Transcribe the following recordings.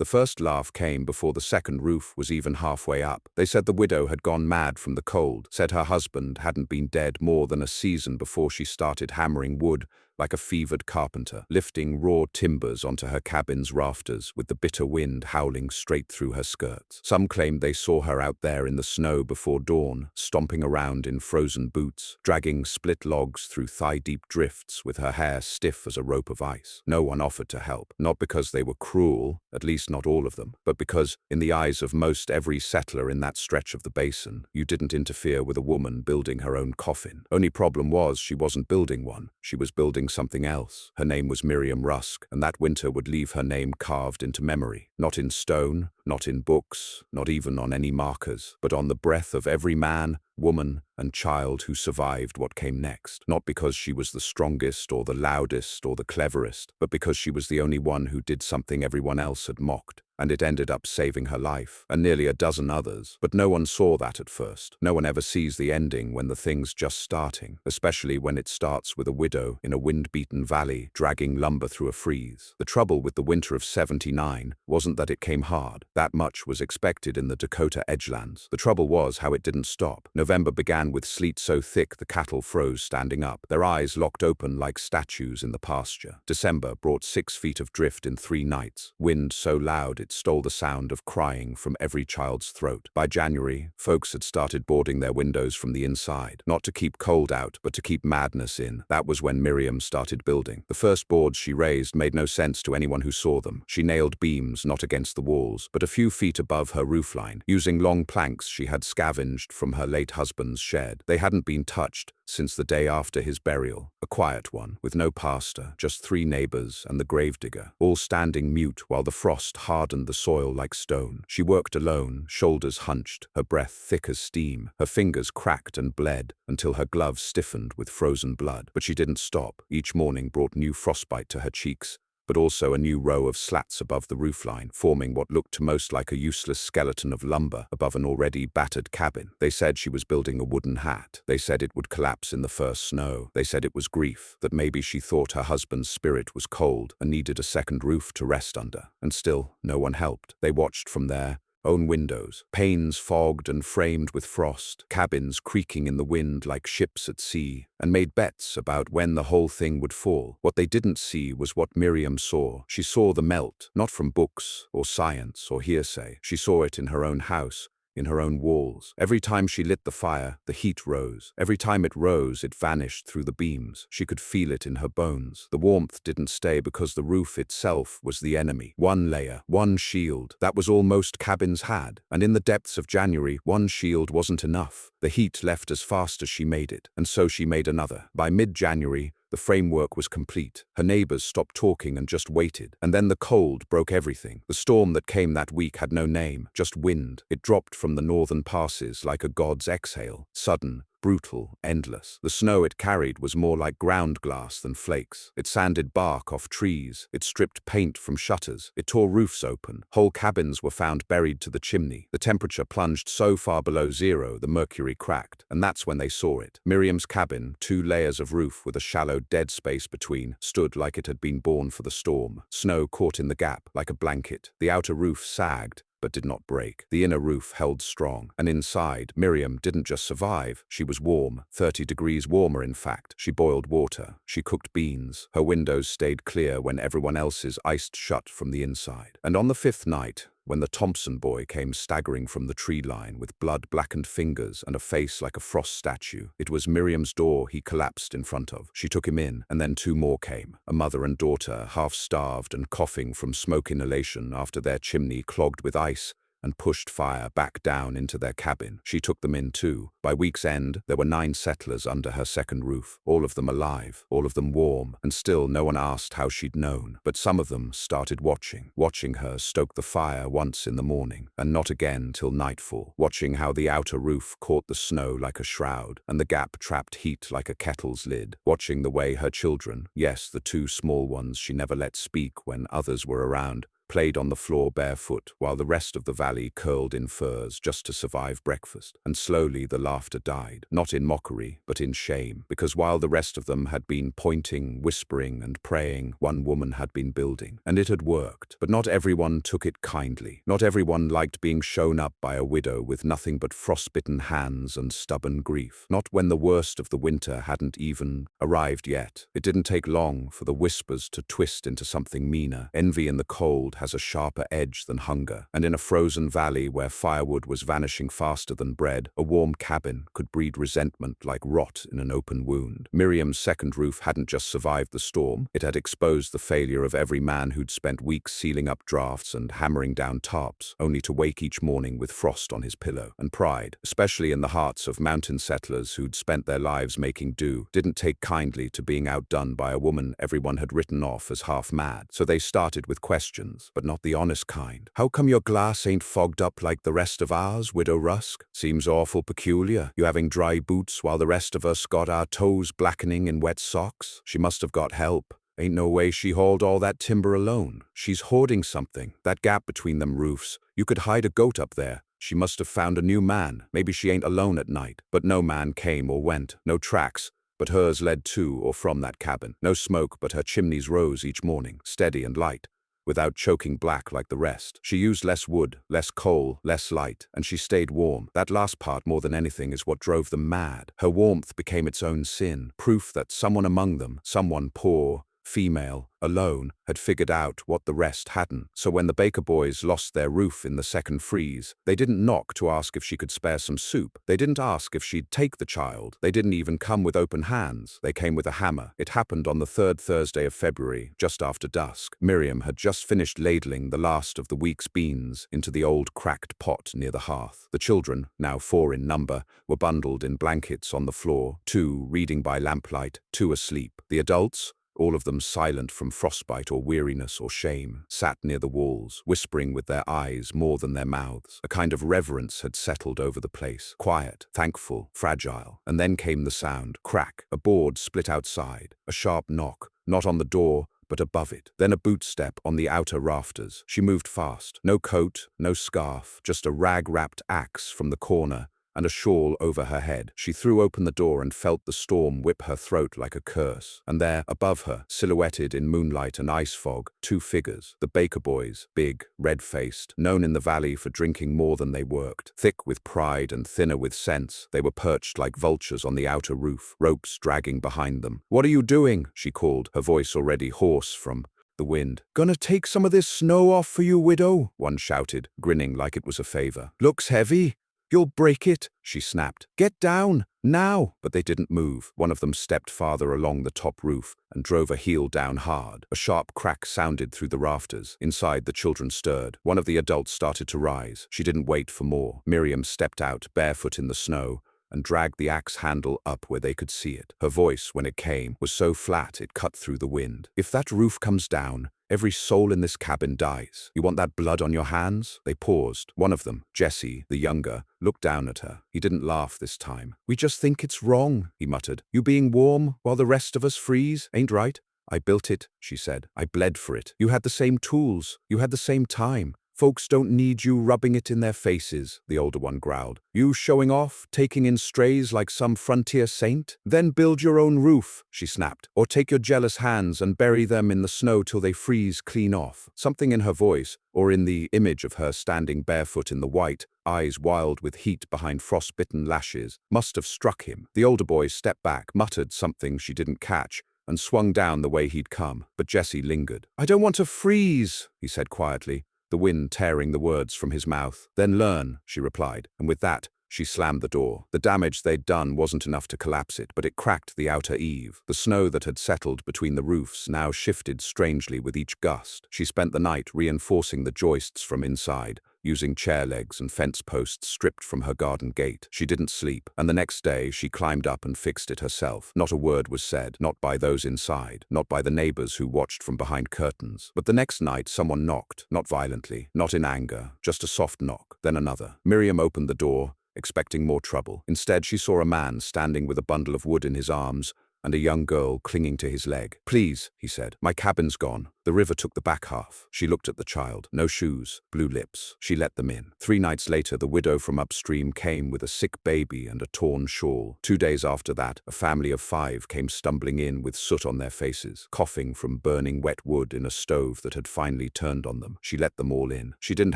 The first laugh came before the second roof was even halfway up. They said the widow had gone mad from the cold, said her husband hadn't been dead more than a season before she started hammering wood like a fevered carpenter, lifting raw timbers onto her cabin's rafters with the bitter wind howling straight through her skirts. Some claimed they saw her out there in the snow before dawn, stomping around in frozen boots, dragging split logs through thigh-deep drifts with her hair stiff as a rope of ice. No one offered to help, not because they were cruel, at least not all of them, but because, in the eyes of most every settler in that stretch of the basin, you didn't interfere with a woman building her own coffin. Only problem was she wasn't building one, she was building something else. Her name was Miriam Rusk, and that winter would leave her name carved into memory, not in stone, not in books, not even on any markers, but on the breath of every man, woman, and child who survived what came next. Not because she was the strongest or the loudest or the cleverest, but because she was the only one who did something everyone else had mocked. And it ended up saving her life, and nearly a dozen others. But no one saw that at first. No one ever sees the ending when the thing's just starting, especially when it starts with a widow in a wind-beaten valley dragging lumber through a freeze. The trouble with the winter of '79 wasn't that it came hard. That much was expected in the Dakota edgelands. The trouble was how it didn't stop. November began with sleet so thick the cattle froze standing up, their eyes locked open like statues in the pasture. December brought 6 feet of drift in 3 nights, wind so loud it stole the sound of crying from every child's throat. By January, folks had started boarding their windows from the inside, not to keep cold out, but to keep madness in. That was when Miriam started building. The first boards she raised made no sense to anyone who saw them. She nailed beams not against the walls, but a few feet above her roofline, using long planks she had scavenged from her late husband's shed. They hadn't been touched since the day after his burial, a quiet one, with no pastor, just 3 neighbors and the gravedigger, all standing mute while the frost hardened the soil like stone. She worked alone, shoulders hunched, her breath thick as steam, her fingers cracked and bled until her gloves stiffened with frozen blood. But she didn't stop. Each morning brought new frostbite to her cheeks, but also a new row of slats above the roofline, forming what looked to most like a useless skeleton of lumber above an already battered cabin. They said she was building a wooden hat. They said it would collapse in the first snow. They said it was grief, that maybe she thought her husband's spirit was cold and needed a second roof to rest under. And still, no one helped. They watched from their own windows, panes fogged and framed with frost, cabins creaking in the wind like ships at sea, and made bets about when the whole thing would fall. What they didn't see was what Miriam saw. She saw the melt, not from books or science or hearsay. She saw it in her own house, in her own walls. Every time she lit the fire, the heat rose. Every time it rose, it vanished through the beams. She could feel it in her bones. The warmth didn't stay because the roof itself was the enemy. One layer, one shield. That was all most cabins had. And in the depths of January, one shield wasn't enough. The heat left as fast as she made it, and so she made another. By mid-January, the framework was complete. Her neighbors stopped talking and just waited. And then the cold broke everything. The storm that came that week had no name, just wind. It dropped from the northern passes like a god's exhale, sudden, brutal, endless. The snow it carried was more like ground glass than flakes. It sanded bark off trees. It stripped paint from shutters. It tore roofs open. Whole cabins were found buried to the chimney. The temperature plunged so far below zero the mercury cracked. And that's when they saw it. Miriam's cabin, 2 layers of roof with a shallow dead space between, stood like it had been born for the storm. Snow caught in the gap like a blanket. The outer roof sagged, but did not break. The inner roof held strong, and inside, Miriam didn't just survive, she was warm, 30 degrees warmer in fact. She boiled water, she cooked beans, her windows stayed clear when everyone else's iced shut from the inside. And on the 5th night, when the Thompson boy came staggering from the tree line with blood-blackened fingers and a face like a frost statue, it was Miriam's door he collapsed in front of. She took him in, and then 2 more came, a mother and daughter, half-starved and coughing from smoke inhalation after their chimney clogged with ice and pushed fire back down into their cabin. She took them in too. By week's end, there were 9 settlers under her second roof, all of them alive, all of them warm, and still no one asked how she'd known. But some of them started watching her stoke the fire once in the morning, and not again till nightfall, watching how the outer roof caught the snow like a shroud, and the gap trapped heat like a kettle's lid, watching the way her children, yes, the 2 small ones she never let speak when others were around, played on the floor barefoot, while the rest of the valley curled in furs just to survive breakfast. And slowly the laughter died, not in mockery, but in shame, because while the rest of them had been pointing, whispering, and praying, one woman had been building. And it had worked. But not everyone took it kindly. Not everyone liked being shown up by a widow with nothing but frostbitten hands and stubborn grief. Not when the worst of the winter hadn't even arrived yet. It didn't take long for the whispers to twist into something meaner. Envy in the cold has a sharper edge than hunger, and in a frozen valley where firewood was vanishing faster than bread, a warm cabin could breed resentment like rot in an open wound. Miriam's second roof hadn't just survived the storm, it had exposed the failure of every man who'd spent weeks sealing up drafts and hammering down tarps, only to wake each morning with frost on his pillow. And pride, especially in the hearts of mountain settlers who'd spent their lives making do, didn't take kindly to being outdone by a woman everyone had written off as half mad. So they started with questions, but not the honest kind. "How come your glass ain't fogged up like the rest of ours, Widow Rusk? Seems awful peculiar, you having dry boots while the rest of us got our toes blackening in wet socks. She must have got help. Ain't no way she hauled all that timber alone. She's hoarding something. That gap between them roofs, you could hide a goat up there. She must have found a new man. Maybe she ain't alone at night." But no man came or went. No tracks, but hers led to or from that cabin. No smoke, but her chimneys rose each morning, steady and light, without choking black like the rest. She used less wood, less coal, less light, and she stayed warm. That last part, more than anything, is what drove them mad. Her warmth became its own sin, proof that someone among them, someone poor, female, alone, had figured out what the rest hadn't. So when the Baker boys lost their roof in the second freeze, they didn't knock to ask if she could spare some soup. They didn't ask if she'd take the child. They didn't even come with open hands. They came with a hammer. It happened on the third Thursday of February, just after dusk. Miriam had just finished ladling the last of the week's beans into the old cracked pot near the hearth. The children, now 4 in number, were bundled in blankets on the floor, 2 reading by lamplight, 2 asleep. The adults, all of them silent from frostbite or weariness or shame, sat near the walls, whispering with their eyes more than their mouths. A kind of reverence had settled over the place, quiet, thankful, fragile. And then came the sound. Crack. A board split outside. A sharp knock, not on the door, but above it. Then a boot step on the outer rafters. She moved fast. No coat, no scarf, just a rag-wrapped axe from the corner, and a shawl over her head. She threw open the door and felt the storm whip her throat like a curse. And there, above her, silhouetted in moonlight and ice fog, 2 figures. The Baker boys, big, red-faced, known in the valley for drinking more than they worked. Thick with pride and thinner with sense, they were perched like vultures on the outer roof, ropes dragging behind them. "What are you doing?" she called, her voice already hoarse from the wind. "Gonna take some of this snow off for you, widow," one shouted, grinning like it was a favor. "Looks heavy. You'll break it," she snapped. "Get down, now!" But they didn't move. One of them stepped farther along the top roof and drove a heel down hard. A sharp crack sounded through the rafters. Inside, the children stirred. One of the adults started to rise. She didn't wait for more. Miriam stepped out, barefoot in the snow, and dragged the axe handle up where they could see it. Her voice, when it came, was so flat it cut through the wind. "If that roof comes down, every soul in this cabin dies. You want that blood on your hands?" They paused. One of them, Jesse, the younger, looked down at her. He didn't laugh this time. "We just think it's wrong," he muttered. "You being warm while the rest of us freeze, ain't right." "I built it," she said. "I bled for it. You had the same tools. You had the same time. Folks don't need you rubbing it in their faces," the older one growled. "You showing off, taking in strays like some frontier saint? Then build your own roof," she snapped. "Or take your jealous hands and bury them in the snow till they freeze clean off." Something in her voice, or in the image of her standing barefoot in the white, eyes wild with heat behind frostbitten lashes, must have struck him. The older boy stepped back, muttered something she didn't catch, and swung down the way he'd come. But Jesse lingered. "I don't want to freeze," he said quietly, the wind tearing the words from his mouth. "Then learn," she replied, and with that, she slammed the door. The damage they'd done wasn't enough to collapse it, but it cracked the outer eave. The snow that had settled between the roofs now shifted strangely with each gust. She spent the night reinforcing the joists from inside, using chair legs and fence posts stripped from her garden gate. She didn't sleep, and the next day she climbed up and fixed it herself. Not a word was said, not by those inside, not by the neighbors who watched from behind curtains. But the next night someone knocked, not violently, not in anger, just a soft knock, then another. Miriam opened the door, expecting more trouble. Instead, she saw a man standing with a bundle of wood in his arms, and a young girl clinging to his leg. "Please," he said, "my cabin's gone." The river took the back half. She looked at the child. No shoes, blue lips. She let them in. 3 nights later, the widow from upstream came with a sick baby and a torn shawl. 2 days after that, a family of 5 came stumbling in with soot on their faces, coughing from burning wet wood in a stove that had finally turned on them. She let them all in. She didn't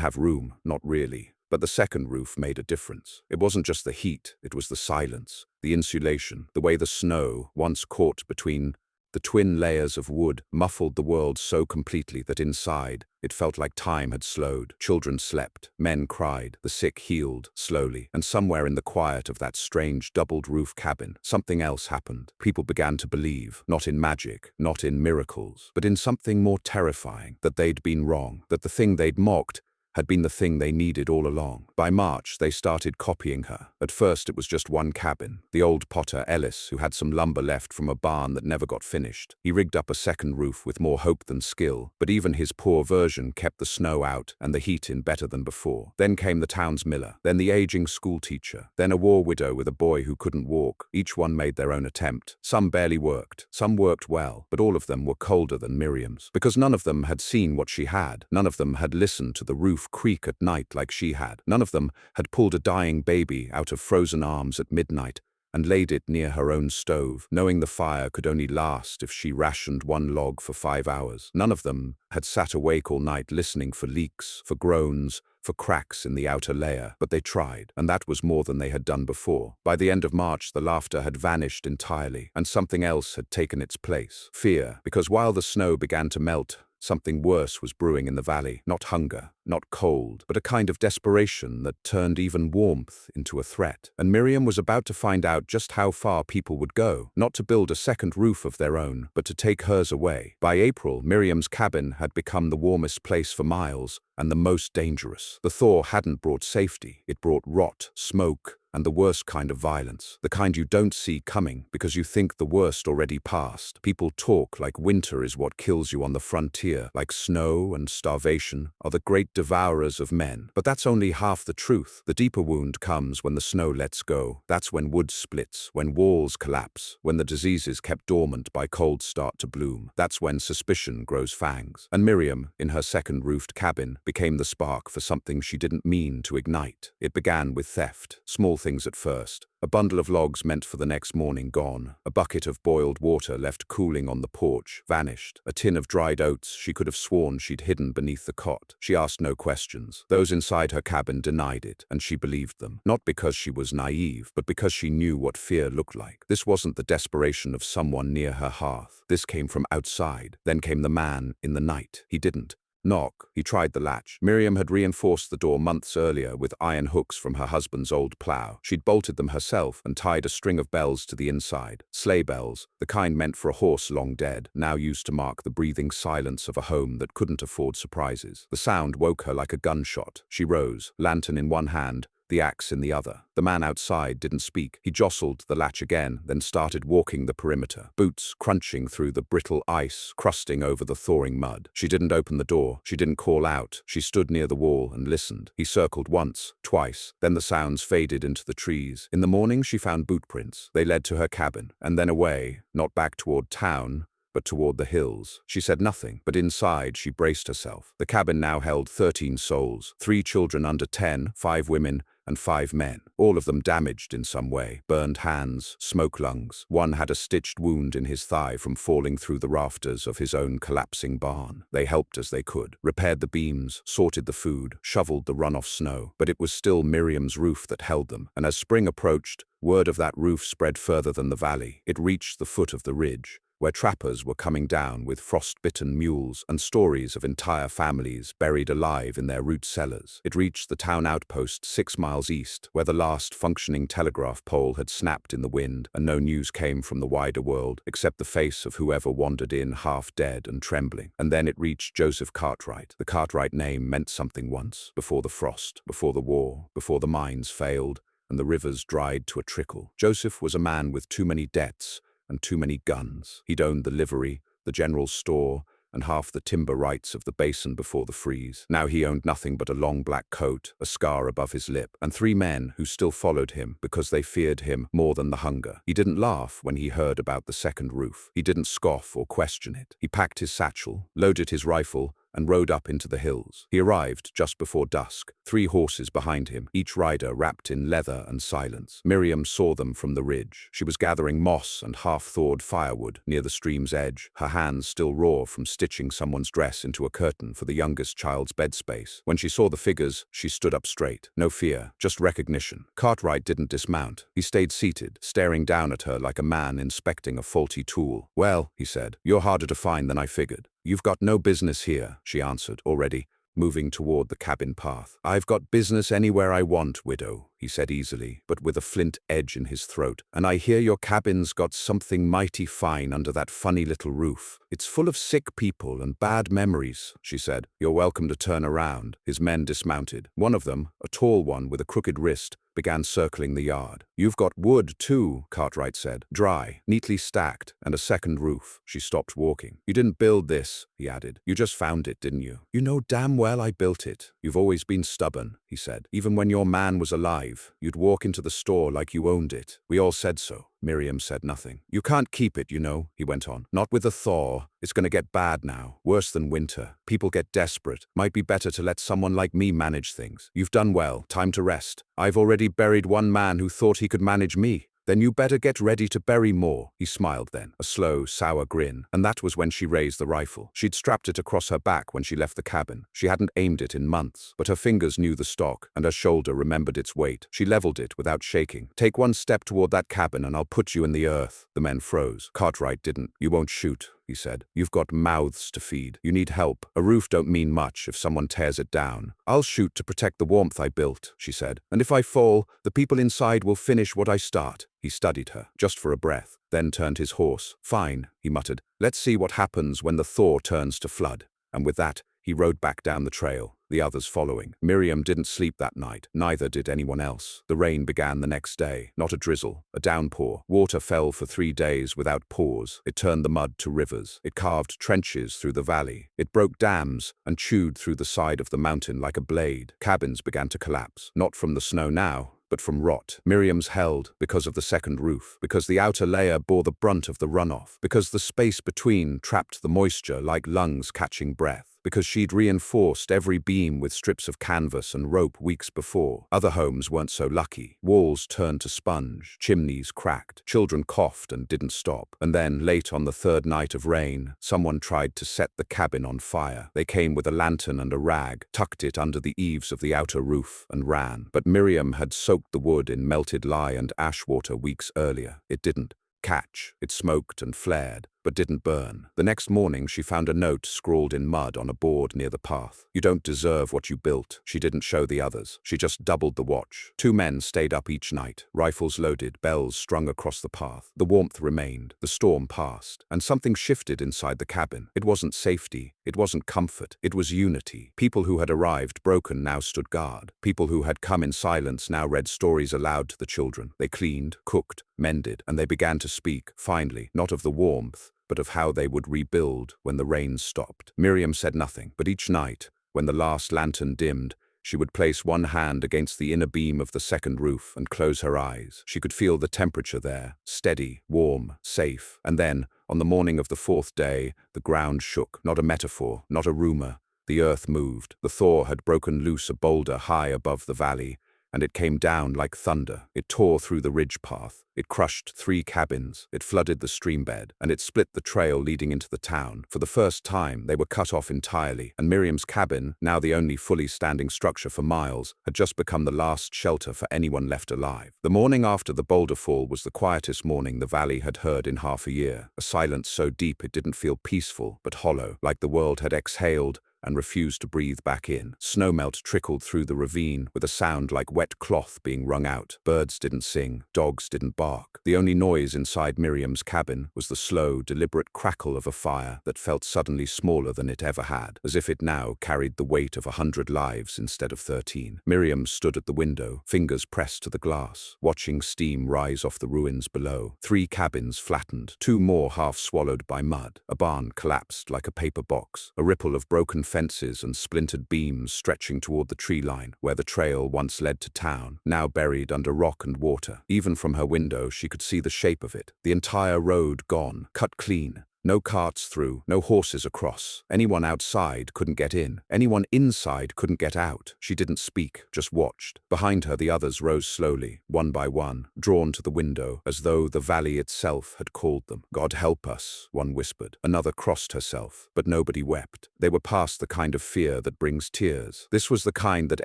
have room, not really. But the second roof made a difference. It wasn't just the heat, it was the silence, the insulation, the way the snow, once caught between the twin layers of wood, muffled the world so completely that inside, it felt like time had slowed. Children slept, men cried, the sick healed, slowly, and somewhere in the quiet of that strange doubled-roof cabin, something else happened. People began to believe, not in magic, not in miracles, but in something more terrifying, that they'd been wrong, that the thing they'd mocked had been the thing they needed all along. By March, they started copying her. At first, it was just one cabin. The old potter, Ellis, who had some lumber left from a barn that never got finished. He rigged up a second roof with more hope than skill, but even his poor version kept the snow out and the heat in better than before. Then came the town's miller, then the aging school teacher, then a war widow with a boy who couldn't walk. Each one made their own attempt. Some barely worked, some worked well, but all of them were colder than Miriam's. Because none of them had seen what she had. None of them had listened to the roof creak at night like she had. None of them had pulled a dying baby out of frozen arms at midnight and laid it near her own stove, knowing the fire could only last if she rationed one log for 5 hours. None of them had sat awake all night listening for leaks, for groans, for cracks in the outer layer, but they tried, and that was more than they had done before. By the end of March, the laughter had vanished entirely, and something else had taken its place. Fear, because while the snow began to melt, something worse was brewing in the valley. Not hunger, not cold, but a kind of desperation that turned even warmth into a threat. And Miriam was about to find out just how far people would go, not to build a second roof of their own, but to take hers away. By April, Miriam's cabin had become the warmest place for miles, and the most dangerous. The thaw hadn't brought safety, it brought rot, smoke, and the worst kind of violence. The kind you don't see coming because you think the worst already passed. People talk like winter is what kills you on the frontier, like snow and starvation are the great devourers of men. But that's only half the truth. The deeper wound comes when the snow lets go. That's when wood splits, when walls collapse, when the diseases kept dormant by cold start to bloom. That's when suspicion grows fangs. And Miriam, in her second roofed cabin, became the spark for something she didn't mean to ignite. It began with theft, small things at first. A bundle of logs meant for the next morning gone. A bucket of boiled water left cooling on the porch, vanished. A tin of dried oats she could have sworn she'd hidden beneath the cot. She asked no questions. Those inside her cabin denied it, and she believed them. Not because she was naive, but because she knew what fear looked like. This wasn't the desperation of someone near her hearth. This came from outside. Then came the man in the night. He didn't knock. He tried the latch. Miriam had reinforced the door months earlier with iron hooks from her husband's old plow. She'd bolted them herself and tied a string of bells to the inside. Sleigh bells, the kind meant for a horse long dead, now used to mark the breathing silence of a home that couldn't afford surprises. The sound woke her like a gunshot. She rose, lantern in one hand, the axe in the other. The man outside didn't speak. He jostled the latch again, then started walking the perimeter, boots crunching through the brittle ice, crusting over the thawing mud. She didn't open the door. She didn't call out. She stood near the wall and listened. He circled once, twice. Then the sounds faded into the trees. In the morning, she found boot prints. They led to her cabin, and then away, not back toward town, but toward the hills. She said nothing, but inside she braced herself. The cabin now held 13 souls, 3 children under 10, 5 women, and 5 men, all of them damaged in some way. Burned hands, smoke lungs. One had a stitched wound in his thigh from falling through the rafters of his own collapsing barn. They helped as they could, repaired the beams, sorted the food, shoveled the runoff snow. But it was still Miriam's roof that held them, and as spring approached, word of that roof spread further than the valley. It reached the foot of the ridge, where trappers were coming down with frost-bitten mules and stories of entire families buried alive in their root cellars. It reached the town outpost 6 miles east, where the last functioning telegraph pole had snapped in the wind, and no news came from the wider world, except the face of whoever wandered in half dead and trembling. And then it reached Joseph Cartwright. The Cartwright name meant something once, before the frost, before the war, before the mines failed, and the rivers dried to a trickle. Joseph was a man with too many debts, and too many guns. He'd owned the livery, the general store, and half the timber rights of the basin before the freeze. Now he owned nothing but a long black coat, a scar above his lip, and 3 men who still followed him because they feared him more than the hunger. He didn't laugh when he heard about the second roof. He didn't scoff or question it. He packed his satchel, loaded his rifle, and rode up into the hills. He arrived just before dusk, 3 horses behind him, each rider wrapped in leather and silence. Miriam saw them from the ridge. She was gathering moss and half-thawed firewood near the stream's edge, her hands still raw from stitching someone's dress into a curtain for the youngest child's bed space. When she saw the figures, she stood up straight. No fear, just recognition. Cartwright didn't dismount. He stayed seated, staring down at her like a man inspecting a faulty tool. "Well," he said, "you're harder to find than I figured." "You've got no business here," she answered, already moving toward the cabin path. "I've got business anywhere I want, widow," he said easily, but with a flint edge in his throat. "And I hear your cabin's got something mighty fine under that funny little roof. It's full of sick people and bad memories," she said. "You're welcome to turn around." His men dismounted. One of them, a tall one with a crooked wrist, began circling the yard. "You've got wood, too," Cartwright said. "Dry, neatly stacked, and a second roof." She stopped walking. "You didn't build this," he added. "You just found it, didn't you?" "You know damn well I built it." "You've always been stubborn," he said. "Even when your man was alive, you'd walk into the store like you owned it. We all said so." Miriam said nothing. "You can't keep it, you know," he went on. "Not with a thaw. It's going to get bad now. Worse than winter. People get desperate. Might be better to let someone like me manage things. You've done well. Time to rest. I've already buried one man who thought he could manage me. Then you better get ready to bury more." He smiled then, a slow, sour grin, and that was when she raised the rifle. She'd strapped it across her back when she left the cabin. She hadn't aimed it in months, but her fingers knew the stock, and her shoulder remembered its weight. She leveled it without shaking. "Take one step toward that cabin and I'll put you in the earth." The men froze. Cartwright didn't. "You won't shoot," he said. "You've got mouths to feed. You need help. A roof don't mean much if someone tears it down." "I'll shoot to protect the warmth I built," she said. "And if I fall, the people inside will finish what I start." He studied her, just for a breath, then turned his horse. "Fine," he muttered. "Let's see what happens when the thaw turns to flood." And with that, he rode back down the trail, the others following. Miriam didn't sleep that night. Neither did anyone else. The rain began the next day. Not a drizzle, a downpour. Water fell for 3 days without pause. It turned the mud to rivers. It carved trenches through the valley. It broke dams and chewed through the side of the mountain like a blade. Cabins began to collapse, not from the snow now, but from rot. Miriam's held because of the second roof, because the outer layer bore the brunt of the runoff, because the space between trapped the moisture like lungs catching breath, because she'd reinforced every beam with strips of canvas and rope weeks before. Other homes weren't so lucky. Walls turned to sponge, chimneys cracked, children coughed and didn't stop. And then, late on the 3rd night of rain, someone tried to set the cabin on fire. They came with a lantern and a rag, tucked it under the eaves of the outer roof, and ran. But Miriam had soaked the wood in melted lye and ash water weeks earlier. It didn't catch. It smoked and flared, but didn't burn. The next morning she found a note scrawled in mud on a board near the path. "You don't deserve what you built." She didn't show the others. She just doubled the watch. 2 men stayed up each night, rifles loaded, bells strung across the path. The warmth remained. The storm passed. And something shifted inside the cabin. It wasn't safety. It wasn't comfort. It was unity. People who had arrived broken now stood guard. People who had come in silence now read stories aloud to the children. They cleaned, cooked, mended, and they began to speak, finally, not of the warmth, but of how they would rebuild when the rain stopped. Miriam said nothing, but each night, when the last lantern dimmed, she would place one hand against the inner beam of the second roof and close her eyes. She could feel the temperature there, steady, warm, safe. And then, on the morning of the 4th day, the ground shook. Not a metaphor, not a rumor. The earth moved. The thaw had broken loose a boulder high above the valley, and it came down like thunder. It tore through the ridge path. It crushed 3 cabins. It flooded the stream bed, and it split the trail leading into the town. For the first time, they were cut off entirely, and Miriam's cabin, now the only fully standing structure for miles, had just become the last shelter for anyone left alive. The morning after the boulder fall was the quietest morning the valley had heard in half a year, a silence so deep it didn't feel peaceful, but hollow, like the world had exhaled and refused to breathe back in. Snowmelt trickled through the ravine with a sound like wet cloth being wrung out. Birds didn't sing, dogs didn't bark. The only noise inside Miriam's cabin was the slow, deliberate crackle of a fire that felt suddenly smaller than it ever had, as if it now carried the weight of 100 lives instead of 13. Miriam stood at the window, fingers pressed to the glass, watching steam rise off the ruins below. 3 cabins flattened, 2 more half swallowed by mud. A barn collapsed like a paper box, a ripple of broken fences and splintered beams stretching toward the tree line, where the trail once led to town, now buried under rock and water. Even from her window she could see the shape of it, the entire road gone, cut clean. No carts through, no horses across. Anyone outside couldn't get in. Anyone inside couldn't get out. She didn't speak, just watched. Behind her the others rose slowly, one by one, drawn to the window, as though the valley itself had called them. "God help us," one whispered. Another crossed herself, but nobody wept. They were past the kind of fear that brings tears. This was the kind that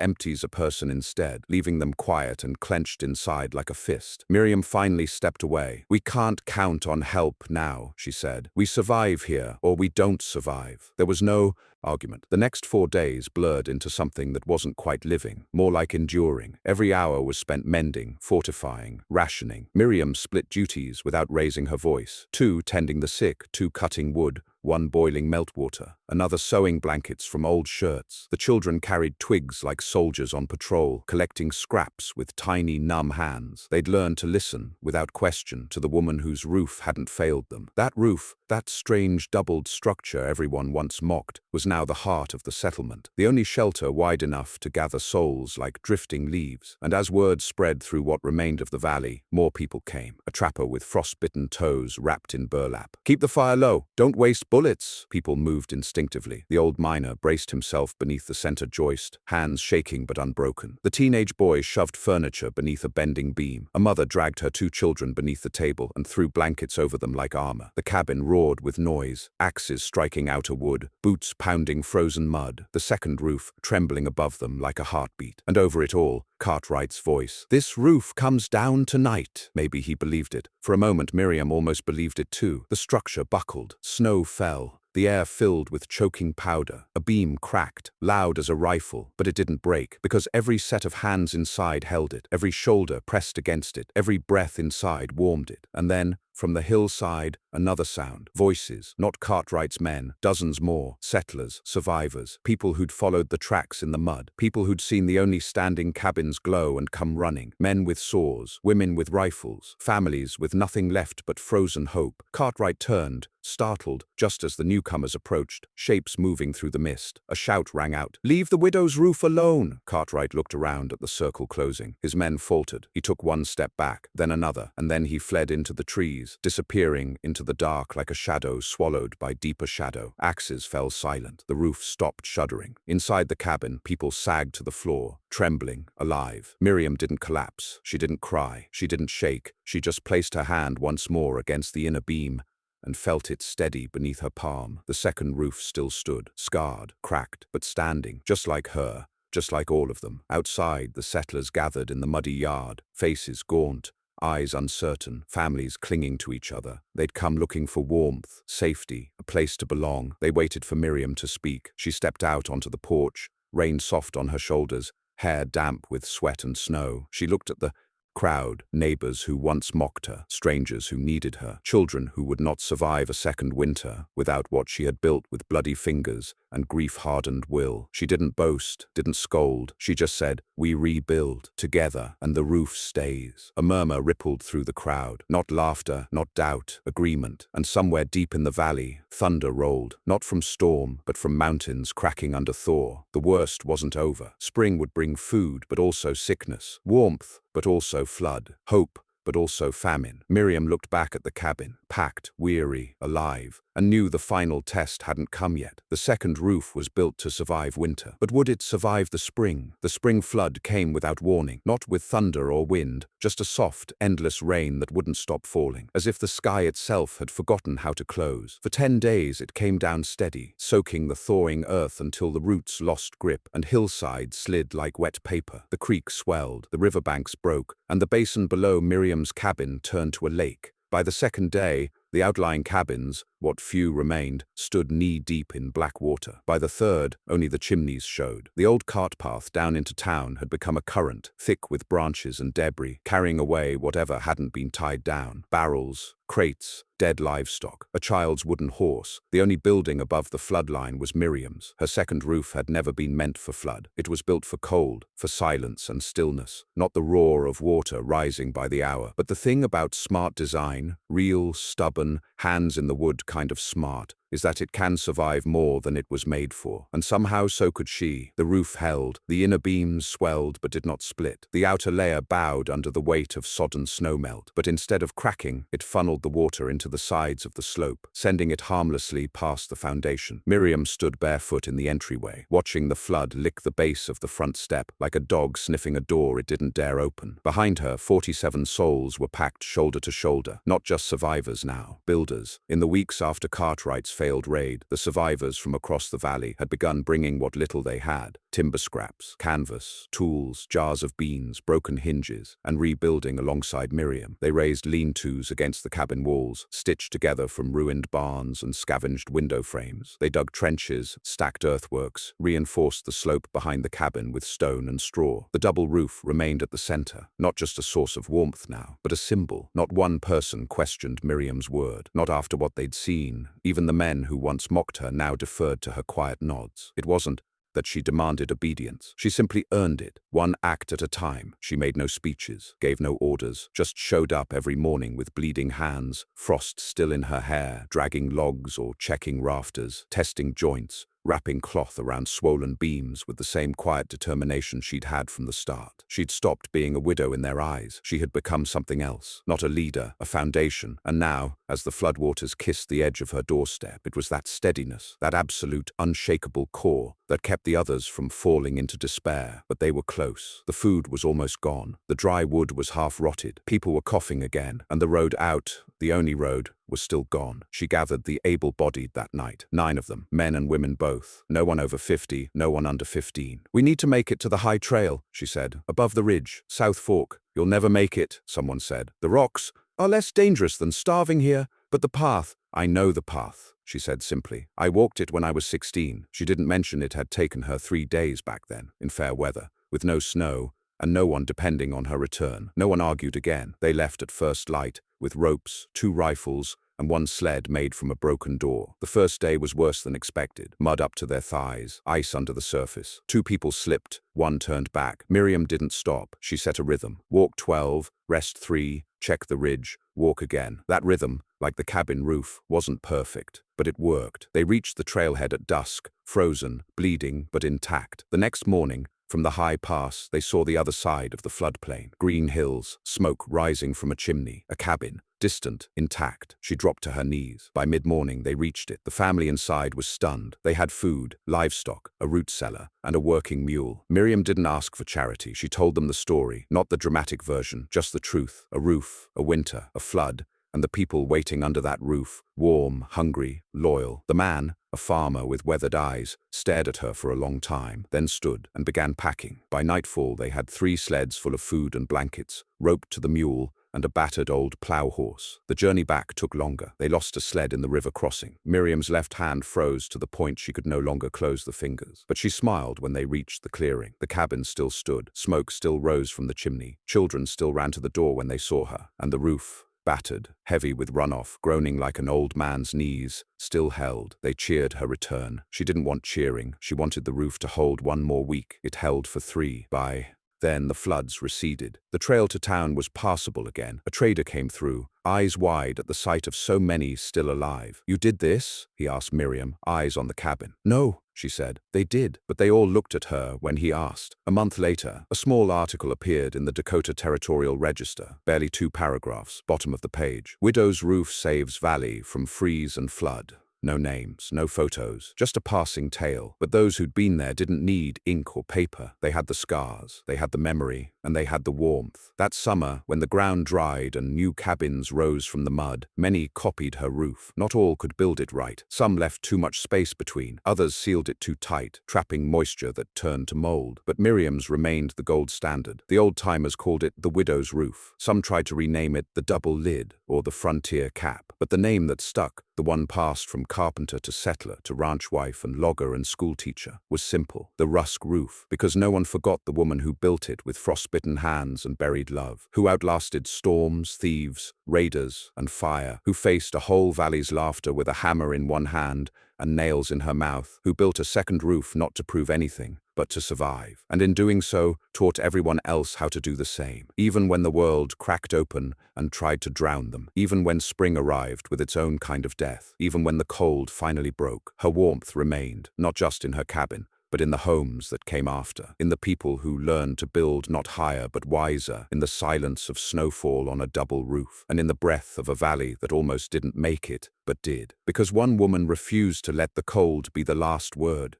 empties a person instead, leaving them quiet and clenched inside like a fist. Miriam finally stepped away. "We can't count on help now," she said. "We survive here, or we don't survive." There was no argument. The next 4 days blurred into something that wasn't quite living, more like enduring. Every hour was spent mending, fortifying, rationing. Miriam split duties without raising her voice. 2 tending the sick, 2 cutting wood, 1 boiling meltwater, another sewing blankets from old shirts. The children carried twigs like soldiers on patrol, collecting scraps with tiny, numb hands. They'd learned to listen, without question, to the woman whose roof hadn't failed them. That roof, that strange doubled structure everyone once mocked, was now the heart of the settlement, the only shelter wide enough to gather souls like drifting leaves. And as word spread through what remained of the valley, more people came. A trapper with frostbitten toes wrapped in burlap. "Keep the fire low, don't waste bullets." People moved instinctively. The old miner braced himself beneath the center joist, hands shaking but unbroken. The teenage boy shoved furniture beneath a bending beam. A mother dragged her 2 children beneath the table and threw blankets over them like armor. The cabin roared with noise, axes striking outer wood, boots pounding frozen mud, the second roof trembling above them like a heartbeat. And over it all, Cartwright's voice. "This roof comes down tonight." Maybe he believed it. For a moment Miriam almost believed it too. The structure buckled. Snow fell. The air filled with choking powder. A beam cracked, loud as a rifle, but it didn't break, because every set of hands inside held it, every shoulder pressed against it, every breath inside warmed it. And then, from the hillside, another sound. Voices, not Cartwright's men, dozens more, settlers, survivors, people who'd followed the tracks in the mud, people who'd seen the only standing cabins glow and come running, men with saws, women with rifles, families with nothing left but frozen hope. Cartwright turned, startled, just as the newcomers approached, shapes moving through the mist. A shout rang out, "Leave the widow's roof alone!" Cartwright looked around at the circle closing. His men faltered. He took 1 step back, then another, and then he fled into the trees, disappearing into the dark like a shadow swallowed by deeper shadow. Axes fell silent. The roof stopped shuddering. Inside the cabin, people sagged to the floor, trembling, alive. Miriam didn't collapse. She didn't cry. She didn't shake. She just placed her hand once more against the inner beam and felt it steady beneath her palm. The second roof still stood, scarred, cracked, but standing, just like her, just like all of them. Outside, the settlers gathered in the muddy yard, faces gaunt, eyes uncertain, families clinging to each other. They'd come looking for warmth, safety, a place to belong. They waited for Miriam to speak. She stepped out onto the porch, rain soft on her shoulders, hair damp with sweat and snow. She looked at the crowd, neighbors who once mocked her, strangers who needed her, children who would not survive a second winter without what she had built with bloody fingers and grief-hardened will. She didn't boast, didn't scold. She just said, "We rebuild together, and the roof stays." A murmur rippled through the crowd. Not laughter, not doubt, agreement. And somewhere deep in the valley, thunder rolled, not from storm, but from mountains cracking under thaw. The worst wasn't over. Spring would bring food, but also sickness. Warmth, but also flood. Hope, but also famine. Miriam looked back at the cabin, packed, weary, alive, and knew the final test hadn't come yet. The second roof was built to survive winter. But would it survive the spring? The spring flood came without warning, not with thunder or wind, just a soft, endless rain that wouldn't stop falling, as if the sky itself had forgotten how to close. For 10 days it came down steady, soaking the thawing earth until the roots lost grip, and hillsides slid like wet paper. The creek swelled, the riverbanks broke, and the basin below Miriam's cabin turned to a lake. By the second day, The outlying cabins, what few remained, stood knee-deep in black water. By the third, only the chimneys showed. The old cart path down into town had become a current, thick with branches and debris, carrying away whatever hadn't been tied down. Barrels, crates, dead livestock, a child's wooden horse. The only building above the flood line was Miriam's. Her second roof had never been meant for flood. It was built for cold, for silence and stillness, not the roar of water rising by the hour. But the thing about smart design, real, stubborn, hands in the wood kind of smart, is that it can survive more than it was made for. And somehow so could she. The roof held, the inner beams swelled but did not split. The outer layer bowed under the weight of sodden snowmelt, but instead of cracking, it funneled the water into the sides of the slope, sending it harmlessly past the foundation. Miriam stood barefoot in the entryway, watching the flood lick the base of the front step, like a dog sniffing a door it didn't dare open. Behind her, 47 souls were packed shoulder to shoulder, not just survivors now, builders. In the weeks after Cartwright's failed raid, the survivors from across the valley had begun bringing what little they had: timber scraps, canvas, tools, jars of beans, broken hinges, and rebuilding alongside Miriam. They raised lean-tos against the cabin walls, stitched together from ruined barns and scavenged window frames. They dug trenches, stacked earthworks, reinforced the slope behind the cabin with stone and straw. The double roof remained at the center, not just a source of warmth now, but a symbol. Not one person questioned Miriam's word, not after what they'd seen. Even the men who once mocked her now deferred to her quiet nods. It wasn't that she demanded obedience. She simply earned it, one act at a time. She made no speeches, gave no orders, just showed up every morning with bleeding hands, frost still in her hair, dragging logs or checking rafters, testing joints, wrapping cloth around swollen beams with the same quiet determination she'd had from the start. She'd stopped being a widow in their eyes. She had become something else, not a leader, a foundation. And now, as the floodwaters kissed the edge of her doorstep, it was that steadiness, that absolute, unshakable core that kept the others from falling into despair. But they were close. The food was almost gone. The dry wood was half rotted. People were coughing again. And the road out, the only road, was still gone. She gathered the able-bodied that night, 9 of them, men and women both. No one over 50, no one under 15. "We need to make it to the high trail," she said. "Above the ridge, South Fork." "You'll never make it," someone said. "The rocks are less dangerous than starving here, but the path—" "I know the path," she said simply. "I walked it when I was 16. She didn't mention it had taken her 3 days back then, in fair weather, with no snow, and no one depending on her return. No one argued again. They left at first light, with ropes, 2 rifles, and 1 sled made from a broken door. The first day was worse than expected. Mud up to their thighs, ice under the surface. 2 people slipped, 1 turned back. Miriam didn't stop. She set a rhythm. Walk 12, rest 3, check the ridge, walk again. That rhythm, like the cabin roof, wasn't perfect, but it worked. They reached the trailhead at dusk, frozen, bleeding, but intact. The next morning, from the high pass, they saw the other side of the floodplain. Green hills, smoke rising from a chimney, a cabin, distant, intact. She dropped to her knees. By mid-morning, they reached it. The family inside was stunned. They had food, livestock, a root cellar, and a working mule. Miriam didn't ask for charity. She told them the story, not the dramatic version, just the truth. A roof, a winter, a flood, and the people waiting under that roof, warm, hungry, loyal. The man, a farmer with weathered eyes, stared at her for a long time, then stood and began packing. By nightfall, they had 3 sleds full of food and blankets, roped to the mule, and a battered old plow horse. The journey back took longer. They lost a sled in the river crossing. Miriam's left hand froze to the point she could no longer close the fingers. But she smiled when they reached the clearing. The cabin still stood. Smoke still rose from the chimney. Children still ran to the door when they saw her. And the roof, battered, heavy with runoff, groaning like an old man's knees, still held. They cheered her return. She didn't want cheering. She wanted the roof to hold 1 more week. It held for 3. By then the floods receded. The trail to town was passable again. A trader came through, eyes wide at the sight of so many still alive. "You did this?" he asked Miriam, eyes on the cabin. "No," she said. "They did." But they all looked at her when he asked. A month later, a small article appeared in the Dakota Territorial Register, barely 2 paragraphs, bottom of the page. "Widow's Roof Saves Valley from Freeze and Flood." No names, no photos, just a passing tale. But those who'd been there didn't need ink or paper. They had the scars, they had the memory, and they had the warmth. That summer, when the ground dried and new cabins rose from the mud, many copied her roof. Not all could build it right. Some left too much space between. Others sealed it too tight, trapping moisture that turned to mold. But Miriam's remained the gold standard. The old-timers called it the widow's roof. Some tried to rename it the double lid or the frontier cap. But the name that stuck, the one passed from carpenter to settler to ranch wife and logger and schoolteacher, was simple: the Rusk roof, because no one forgot the woman who built it with frostbitten hands and buried love, who outlasted storms, thieves, raiders, and fire, who faced a whole valley's laughter with a hammer in one hand and nails in her mouth, who built a second roof not to prove anything, but to survive, and in doing so, taught everyone else how to do the same, even when the world cracked open and tried to drown them, even when spring arrived with its own kind of death, even when the cold finally broke. Her warmth remained, not just in her cabin, but in the homes that came after, in the people who learned to build not higher but wiser, in the silence of snowfall on a double roof, and in the breath of a valley that almost didn't make it, but did, because one woman refused to let the cold be the last word.